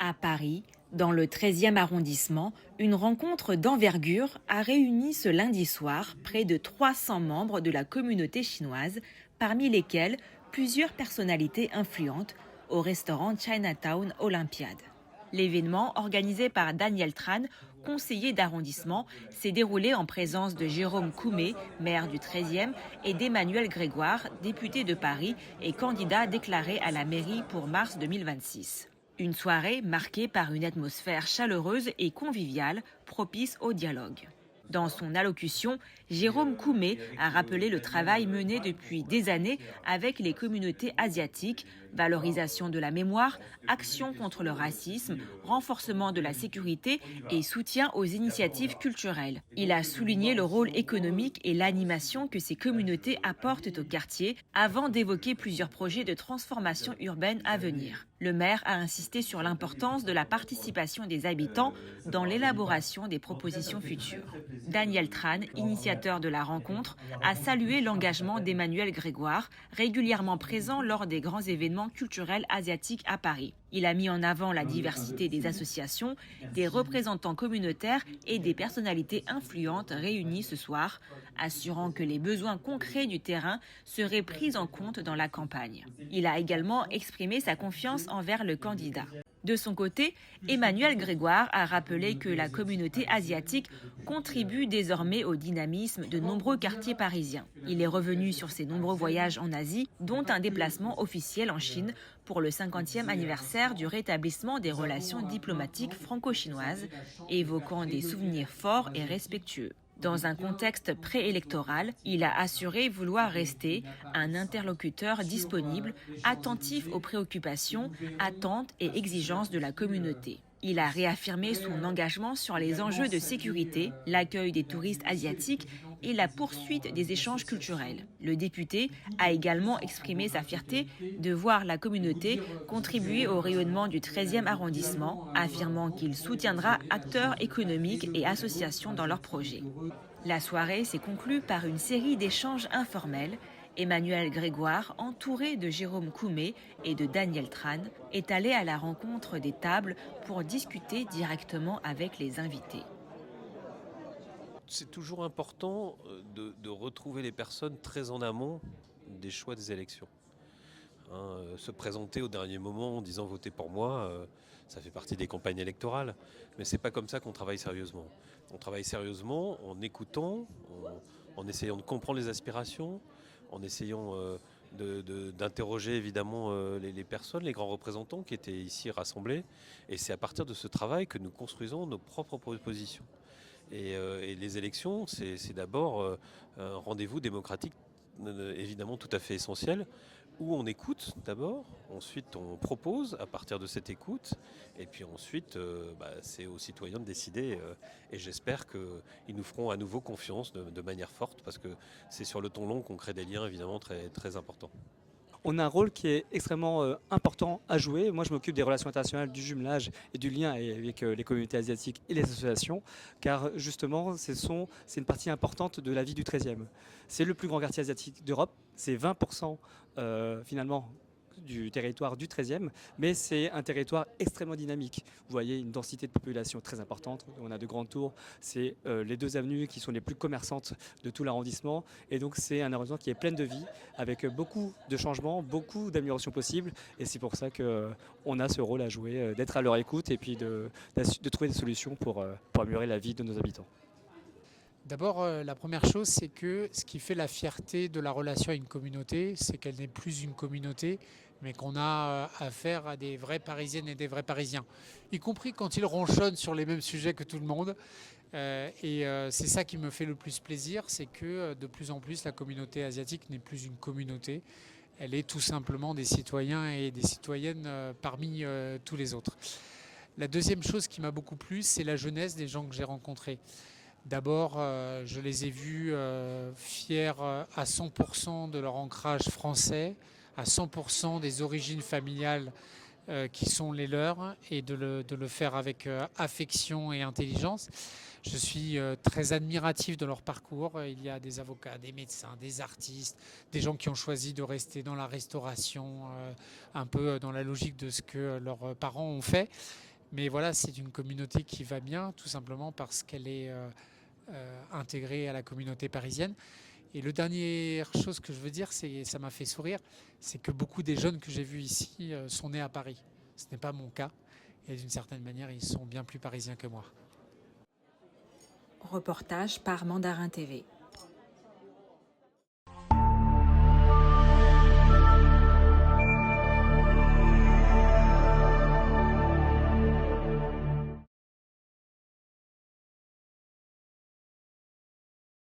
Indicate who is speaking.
Speaker 1: À Paris, dans le 13e arrondissement, une rencontre d'envergure a réuni ce lundi soir près de 300 membres de la communauté chinoise, parmi lesquels plusieurs personnalités influentes au restaurant Chinatown Olympiade. L'événement, organisé par Daniel Tran, conseiller d'arrondissement, s'est déroulé en présence de Jérôme Koumé, maire du 13e, et d'Emmanuel Grégoire, député de Paris et candidat déclaré à la mairie pour mars 2026. Une soirée marquée par une atmosphère chaleureuse et conviviale, propice au dialogue. Dans son allocution, Jérôme Koumé a rappelé le travail mené depuis des années avec les communautés asiatiques, valorisation de la mémoire, action contre le racisme, renforcement de la sécurité et soutien aux initiatives culturelles. Il a souligné le rôle économique et l'animation que ces communautés apportent au quartier avant d'évoquer plusieurs projets de transformation urbaine à venir. Le maire a insisté sur l'importance de la participation des habitants dans l'élaboration des propositions futures. Daniel Tran, initiateur de la rencontre, a salué l'engagement d'Emmanuel Grégoire, régulièrement présent lors des grands événements culturels asiatiques à Paris. Il a mis en avant la diversité des associations, des représentants communautaires et des personnalités influentes réunies ce soir, assurant que les besoins concrets du terrain seraient pris en compte dans la campagne. Il a également exprimé sa confiance envers le candidat. De son côté, Emmanuel Grégoire a rappelé que la communauté asiatique contribue désormais au dynamisme de nombreux quartiers parisiens. Il est revenu sur ses nombreux voyages en Asie, dont un déplacement officiel en Chine pour le 50e anniversaire du rétablissement des relations diplomatiques franco-chinoises, évoquant des souvenirs forts et respectueux. Dans un contexte préélectoral, il a assuré vouloir rester un interlocuteur disponible, attentif aux préoccupations, attentes et exigences de la communauté. Il a réaffirmé son engagement sur les enjeux de sécurité, l'accueil des touristes asiatiques et la poursuite des échanges culturels. Le député a également exprimé sa fierté de voir la communauté contribuer au rayonnement du 13e arrondissement, affirmant qu'il soutiendra acteurs économiques et associations dans leurs projets. La soirée s'est conclue par une série d'échanges informels. Emmanuel Grégoire, entouré de Jérôme Koumé et de Daniel Tran, est allé à la rencontre des tables pour discuter directement avec les invités.
Speaker 2: C'est toujours important de retrouver les personnes très en amont des choix des élections. Se présenter au dernier moment en disant votez pour moi, ça fait partie des campagnes électorales. Mais c'est pas comme ça qu'on travaille sérieusement. On travaille sérieusement en écoutant, en essayant de comprendre les aspirations, en essayant d'interroger évidemment les personnes, les grands représentants qui étaient ici rassemblés. Et c'est à partir de ce travail que nous construisons nos propres propositions. Et les élections, c'est d'abord un rendez-vous démocratique évidemment tout à fait essentiel, où on écoute d'abord, ensuite on propose à partir de cette écoute, et puis ensuite c'est aux citoyens de décider, et j'espère qu'ils nous feront à nouveau confiance de manière forte, parce que c'est sur le temps long qu'on crée des liens évidemment très, très importants.
Speaker 3: On a un rôle qui est extrêmement important à jouer. Moi, je m'occupe des relations internationales, du jumelage et du lien avec les communautés asiatiques et les associations, car justement, c'est une partie importante de la vie du 13e. C'est le plus grand quartier asiatique d'Europe. C'est 20% finalement du territoire du 13e, mais c'est un territoire extrêmement dynamique. Vous voyez une densité de population très importante, on a de grandes tours, c'est les deux avenues qui sont les plus commerçantes de tout l'arrondissement, et donc c'est un arrondissement qui est plein de vie, avec beaucoup de changements, beaucoup d'améliorations possibles, et c'est pour ça qu'on a ce rôle à jouer, d'être à leur écoute et puis de trouver des solutions pour améliorer la vie de nos habitants.
Speaker 4: D'abord, la première chose, c'est que ce qui fait la fierté de la relation à une communauté, c'est qu'elle n'est plus une communauté, mais qu'on a affaire à des vrais Parisiennes et des vrais Parisiens, y compris quand ils ronchonnent sur les mêmes sujets que tout le monde. C'est ça qui me fait le plus plaisir, c'est que de plus en plus, la communauté asiatique n'est plus une communauté. Elle est tout simplement des citoyens et des citoyennes parmi tous les autres. La deuxième chose qui m'a beaucoup plu, c'est la jeunesse des gens que j'ai rencontrés. D'abord, je les ai vus fiers à 100% de leur ancrage français, à 100% des origines familiales qui sont les leurs, et de le faire avec affection et intelligence. Je suis très admiratif de leur parcours. Il y a des avocats, des médecins, des artistes, des gens qui ont choisi de rester dans la restauration, un peu dans la logique de ce que leurs parents ont fait. Mais voilà, c'est une communauté qui va bien, tout simplement parce qu'elle est intégrée à la communauté parisienne. Et la dernière chose que je veux dire, ça m'a fait sourire, c'est que beaucoup des jeunes que j'ai vus ici sont nés à Paris. Ce n'est pas mon cas. Et d'une certaine manière, ils sont bien plus parisiens que moi.
Speaker 1: Reportage par Mandarin TV.